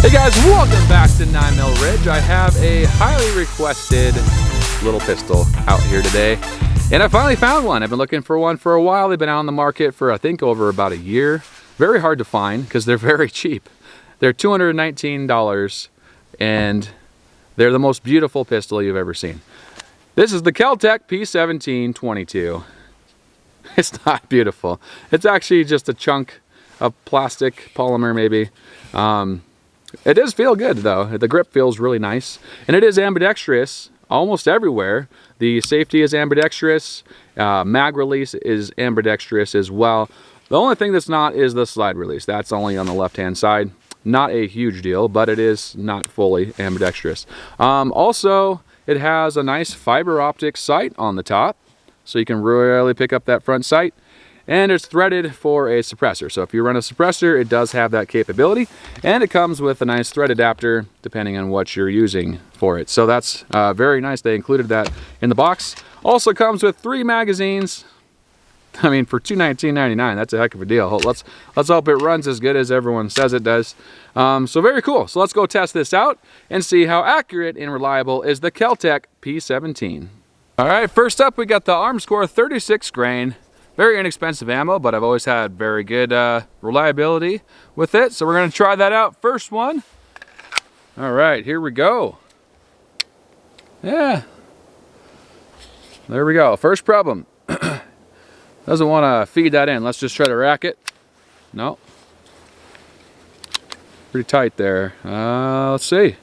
Hey guys, welcome back to 9mm Ridge. I have a highly requested little pistol out here today, and I finally found one. I've been looking for one for a while. They've been out on the market for I think over about a year. Very hard to find because they're very cheap. They're $219 and they're the most beautiful pistol you've ever seen. This is the KELTEC P17 22. It's not beautiful. It's actually just a chunk of plastic, polymer maybe. It does feel good though. The grip feels really nice. And it is ambidextrous almost everywhere. The safety is ambidextrous. Mag release is ambidextrous as well. The only thing that's not is the slide release. That's only on the left-hand side. Not a huge deal, but it is not fully ambidextrous. Also, it has a nice fiber optic sight on the top, so you can really pick up that front sight. And it's threaded for a suppressor. So if you run a suppressor, it does have that capability. And it comes with a nice thread adapter, depending on what you're using for it. So that's very nice. They included that in the box. Also comes with 3 magazines. I mean, for $219.99, that's a heck of a deal. Let's hope it runs as good as everyone says it does. So very cool. So let's go test this out and see how accurate and reliable is the KELTEC P17. All right, first up, we got the Armscore 36 grain. Very inexpensive ammo, but I've always had very good reliability with it. So we're gonna try that out. First one. All right, here we go. Yeah. There we go. First problem. Doesn't want to feed that in. Let's just try to rack it. No. Pretty tight there. Let's see.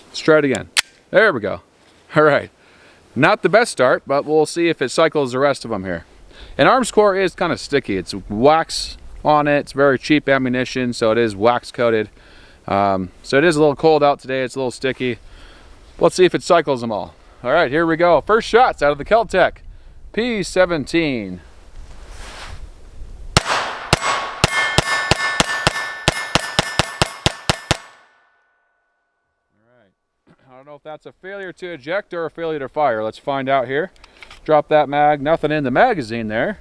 Let's try it again. There we go. All right. Not the best start, but we'll see if it cycles the rest of them here. An Armscore is kind of sticky. It's wax on it. It's very cheap ammunition, so it is wax coated. So it is a little cold out today. It's a little sticky. Let's see if it cycles them all. All right, here we go. First shots out of the KELTEC P17. I don't know if that's a failure to eject or a failure to fire. Let's find out here. Drop that mag. Nothing in the magazine there.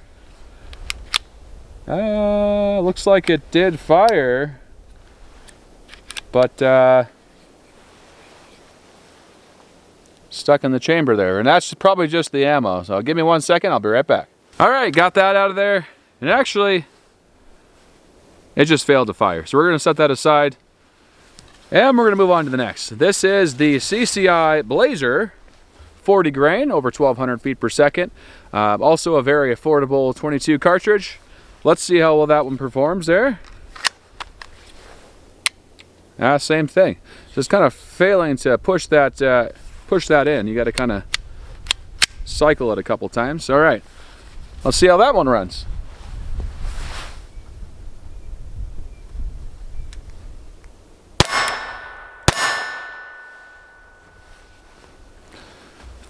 Looks like it did fire, but stuck in the chamber there. And that's probably just the ammo. So give me 1 second. I'll be right back. All right, got that out of there. And actually, it just failed to fire. So we're going to set that aside. And we're going to move on to the next. This is the CCI Blazer 40 grain, over 1,200 feet per second. Also a very affordable 22 cartridge. Let's see how well that one performs there. Same thing. Just kind of failing to push that in. You got to kind of cycle it a couple times. All right, let's see how that one runs.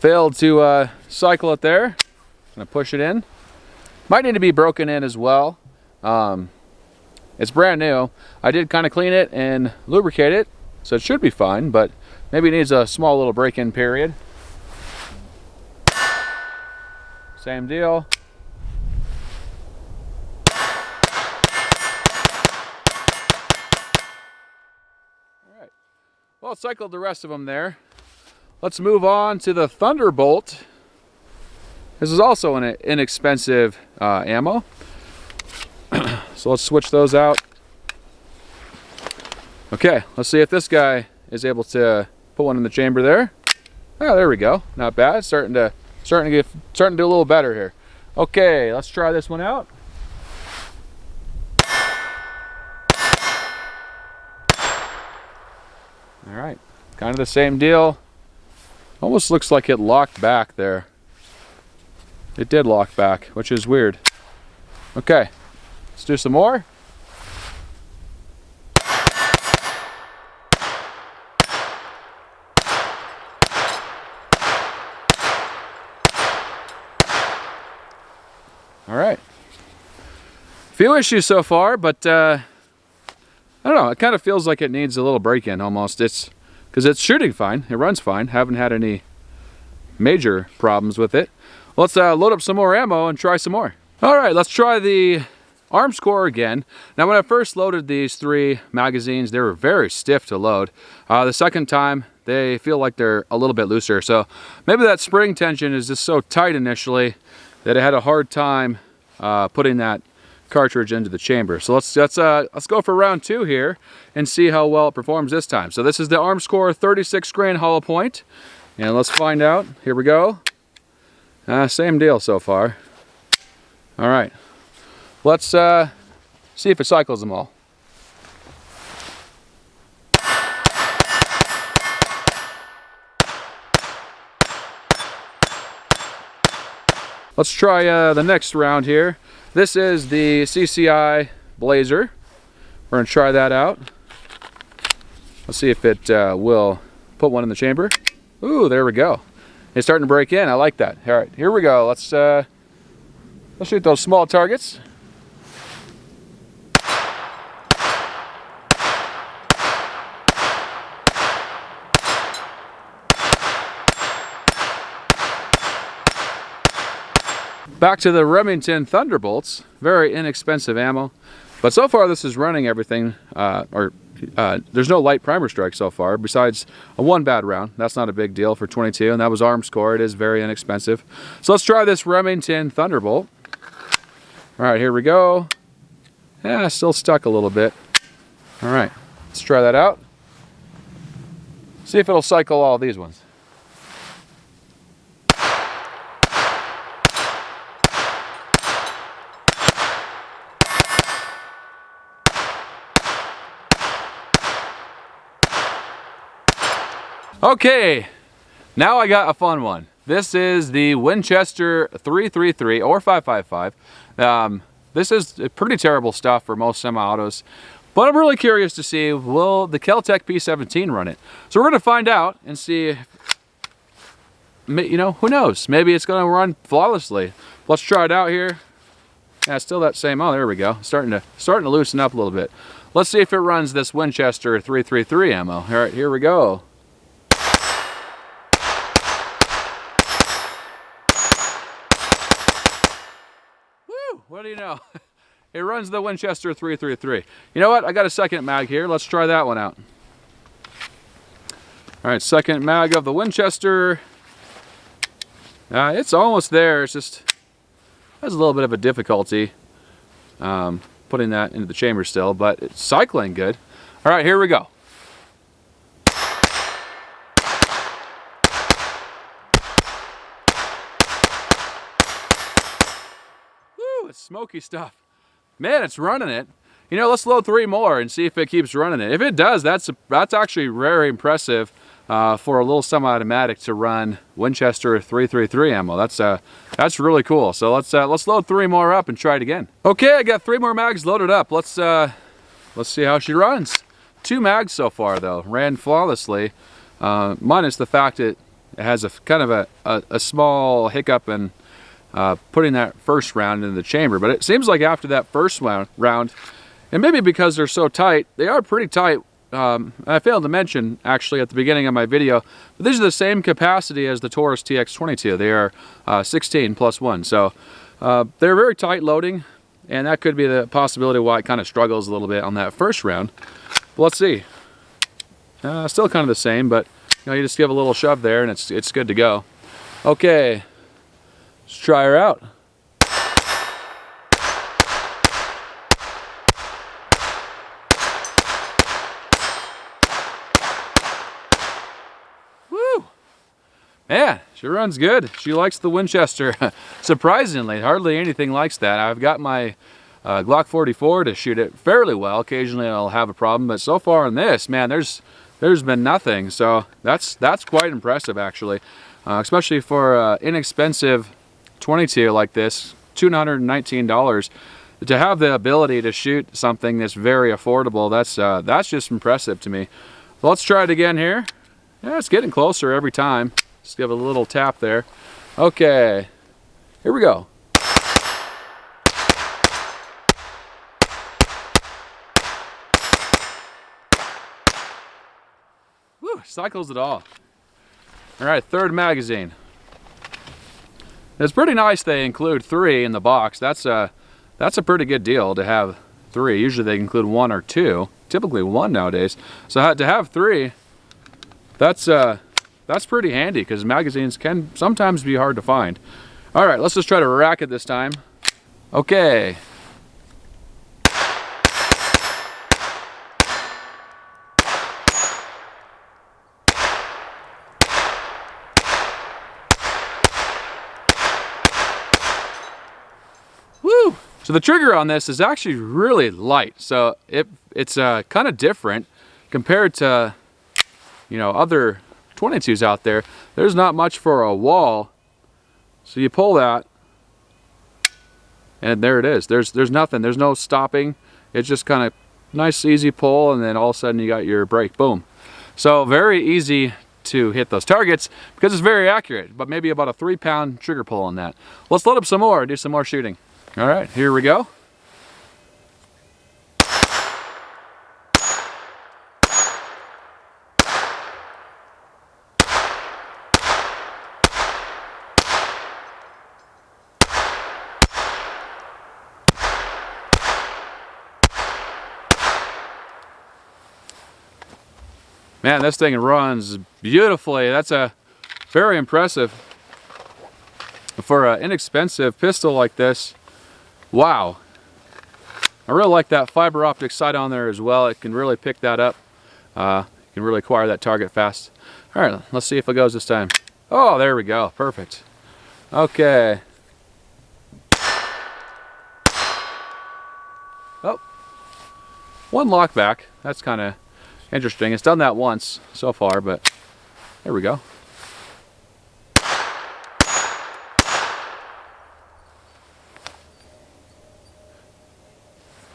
Failed to cycle it there. Gonna push it in. Might need to be broken in as well. It's brand new. I did kind of clean it and lubricate it, so it should be fine, but maybe it needs a small little break-in period. Same deal. All right. Well, it cycled the rest of them there. Let's move on to the Thunderbolt. This is also an inexpensive ammo. So let's switch those out. Okay, let's see if this guy is able to put one in the chamber there. Oh, there we go. Not bad. Starting to do a little better here. Okay, let's try this one out. All right, kind of the same deal. Almost looks like it locked back there. It did lock back, which is weird. Okay, let's do some more. All right. Few issues so far, but I don't know. It kind of feels like it needs a little break-in almost. It's because it's shooting fine. It runs fine. Haven't had any major problems with it. Let's load up some more ammo and try some more. All right, let's try the arms core again. Now when I first loaded these 3 magazines, they were very stiff to load. The second time, they feel like they're a little bit looser. So maybe that spring tension is just so tight initially that I had a hard time putting that cartridge into the chamber. So let's go for round 2 here and see how well it performs this time. So this is the arms core 36 grain hollow point, and let's find out. Here we go. Same deal so far. All right, let's see if it cycles them all. Let's try the next round here. This is the CCI Blazer. We're gonna try that out. Let's see if it will put one in the chamber. Ooh, there we go. It's starting to break in. I like that. All right, here we go. Let's shoot those small targets. Back to the Remington Thunderbolts, very inexpensive ammo, but so far this is running everything, there's no light primer strike so far, besides one bad round. That's not a big deal for 22, and that was arms core. It is very inexpensive. So let's try this Remington Thunderbolt. All right, here we go. Yeah, still stuck a little bit. All right, let's try that out. See if it'll cycle all these ones. Okay, now I got a fun one. This is the Winchester 333 or 555. This is pretty terrible stuff for most semi-autos, but I'm really curious to see, will the KELTEC P17 run it? So we're gonna find out and see, you know, who knows? Maybe it's gonna run flawlessly. Let's try it out here. Yeah, still that same, oh, there we go. Starting to loosen up a little bit. Let's see if it runs this Winchester 333 ammo. All right, here we go. What do you know? It runs the Winchester 333. You know what? I got a second mag here. Let's try that one out. All right, second mag of the Winchester. It's almost there. It's just has a little bit of a difficulty putting that into the chamber still, but it's cycling good. All right, here we go. It's smoky stuff. Man, it's running it. You know, let's load 3 more and see if it keeps running it. If it does, that's actually very impressive for a little semi-automatic to run Winchester 333 ammo. That's really cool. So let's load 3 more up and try it again. Okay, I got 3 more mags loaded up. Let's see how she runs. 2 mags so far though, ran flawlessly, minus the fact it has a kind of a small hiccup in putting that first round in the chamber. But it seems like after that first round, and maybe because they're so tight, they are pretty tight. I failed to mention actually at the beginning of my video, but these are the same capacity as the Taurus TX22. They are 16 plus 1. So they're very tight loading, and that could be the possibility why it kind of struggles a little bit on that first round. But let's see. Still kind of the same, but you know, you just give a little shove there and it's good to go. Okay. Let's try her out. Woo! Man, she runs good. She likes the Winchester. Surprisingly, hardly anything likes that. I've got my Glock 44 to shoot it fairly well. Occasionally I'll have a problem, but so far on this, man, there's been nothing. So that's quite impressive actually, especially for inexpensive 22 like this, $219, to have the ability to shoot something that's very affordable. That's just impressive to me. So let's try it again here. Yeah, it's getting closer every time. Just give it a little tap there. Okay, here we go. Woo, cycles it all. All right, 3rd magazine. It's pretty nice they include 3 in the box. That's that's a pretty good deal to have 3. Usually they include 1 or 2, typically 1 nowadays. So to have 3, that's pretty handy because magazines can sometimes be hard to find. All right, let's just try to rack it this time. Okay. Woo! So the trigger on this is actually really light. So it's kind of different compared to, you know, other 22s out there. There's not much for a wall. So you pull that, and there it is. There's nothing. There's no stopping. It's just kind of nice, easy pull, and then all of a sudden you got your brake. Boom. So very easy to hit those targets because it's very accurate, but maybe about a 3-pound trigger pull on that. Let's load up some more, do some more shooting. All right, here we go. Man, this thing runs beautifully. That's very impressive for an inexpensive pistol like this. Wow. I really like that fiber optic sight on there as well. It can really pick that up. You can really acquire that target fast. All right, let's see if it goes this time. Oh, there we go. Perfect. Okay. Oh, 1 lock back. That's kind of interesting. It's done that once so far, but there we go.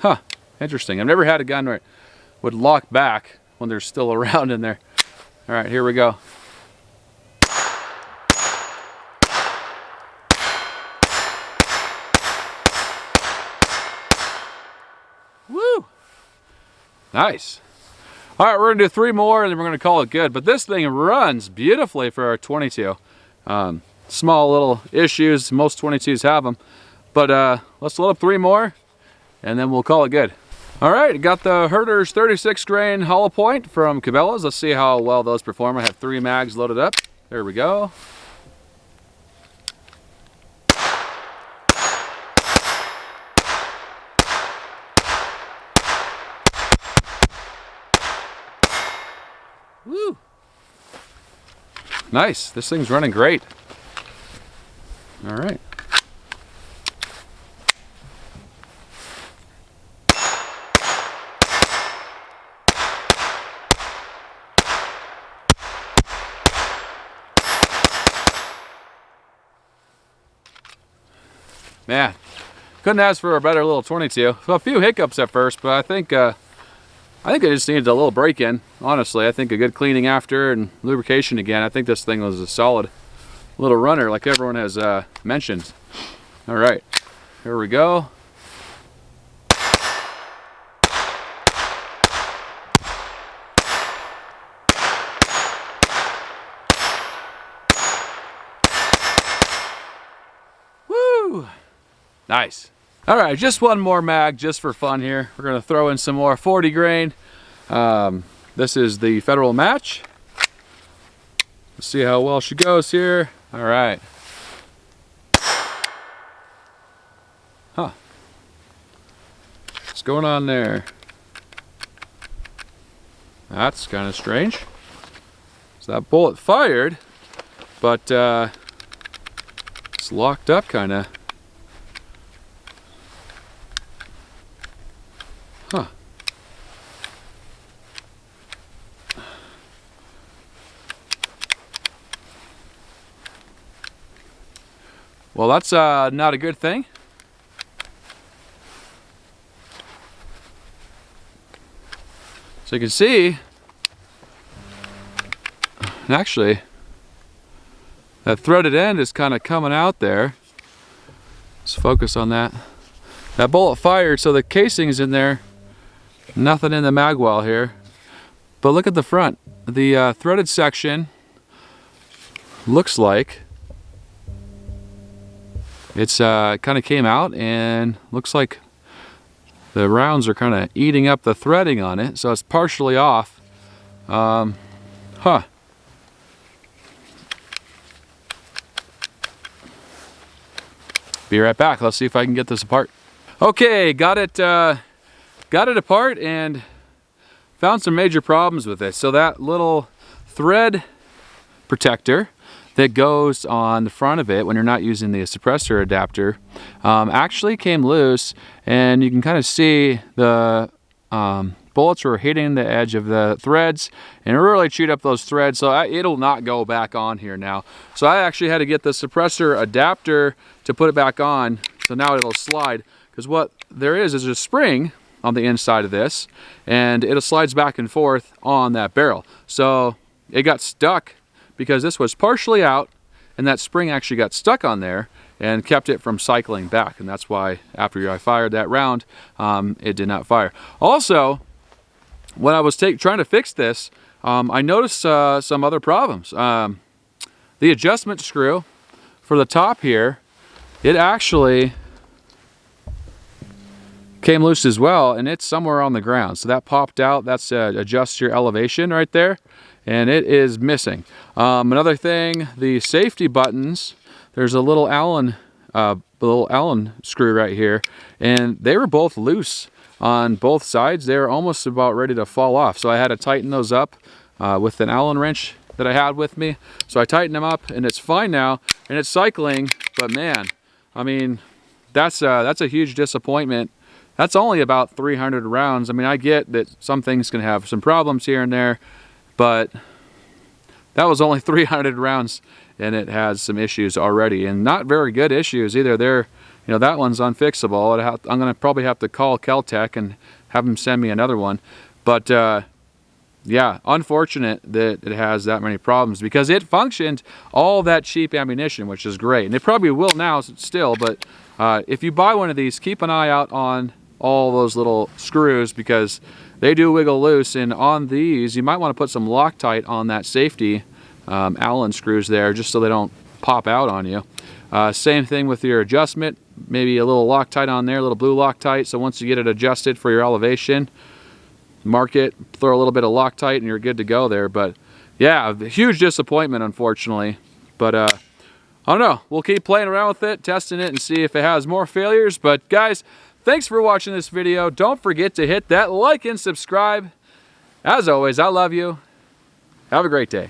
Huh, interesting. I've never had a gun where it would lock back when they're still around in there. All right, here we go. Woo! Nice. All right, we're gonna do 3 more and then we're gonna call it good. But this thing runs beautifully for our 22. Small little issues, most 22s have them. But let's load up 3 more and then we'll call it good. All right, got the Herter's 36 grain hollow point from Cabela's. Let's see how well those perform. I have 3 mags loaded up. There we go. Woo! Nice, this thing's running great. All right. Man, couldn't ask for a better little 22. So a few hiccups at first, but I think I just needed a little break-in. Honestly, I think a good cleaning after and lubrication again. I think this thing was a solid little runner, like everyone has mentioned. All right, here we go. Woo! Nice. All right, just 1 more mag just for fun here. We're gonna throw in some more 40 grain. This is the Federal Match. Let's see how well she goes here. All right. Huh. What's going on there? That's kind of strange. So that bullet fired, but it's locked up kind of. Huh. Well, that's not a good thing. So you can see, and actually, that threaded end is kind of coming out there. Let's focus on that. That bullet fired, so the casing is in there. Nothing in the mag well here. But look at the front. The threaded section looks like it's kind of came out and looks like the rounds are kind of eating up the threading on it, so it's partially off. Be right back. Let's see if I can get this apart. Okay, got it apart and found some major problems with it. So that little thread protector that goes on the front of it when you're not using the suppressor adapter actually came loose, and you can kind of see the bullets were hitting the edge of the threads and it really chewed up those threads, so it'll not go back on here now. So I actually had to get the suppressor adapter to put it back on, so now it'll slide, because what there is a spring on the inside of this, and it slides back and forth on that barrel. So it got stuck because this was partially out, and that spring actually got stuck on there and kept it from cycling back, and that's why after I fired that round, it did not fire. Also, when I was trying to fix this, I noticed some other problems. The adjustment screw for the top here, it actually came loose as well, and it's somewhere on the ground. So that popped out. That's adjusts your elevation right there, and it is missing. Another thing, the safety buttons, there's a little Allen screw right here, and they were both loose on both sides. They were almost about ready to fall off, so I had to tighten those up with an Allen wrench that I had with me. So I tightened them up, and it's fine now, and it's cycling. But man, I mean, that's a huge disappointment. That's only about 300 rounds. I mean, I get that some things can have some problems here and there, but that was only 300 rounds, and it has some issues already, and not very good issues either. That one's unfixable. I'm gonna probably have to call KELTEC and have them send me another one. But yeah, unfortunate that it has that many problems, because it functioned all that cheap ammunition, which is great, and it probably will now still. But if you buy one of these, keep an eye out on all those little screws, because they do wiggle loose, and on these you might want to put some Loctite on that safety Allen screws there, just so they don't pop out on you. Same thing with your adjustment, maybe a little Loctite on there, a little blue Loctite, so once you get it adjusted for your elevation, mark it, throw a little bit of Loctite, and you're good to go there. But yeah, huge disappointment, unfortunately. But I don't know, we'll keep playing around with it, testing it, and see if it has more failures. But guys, thanks for watching this video. Don't forget to hit that like and subscribe. As always, I love you. Have a great day.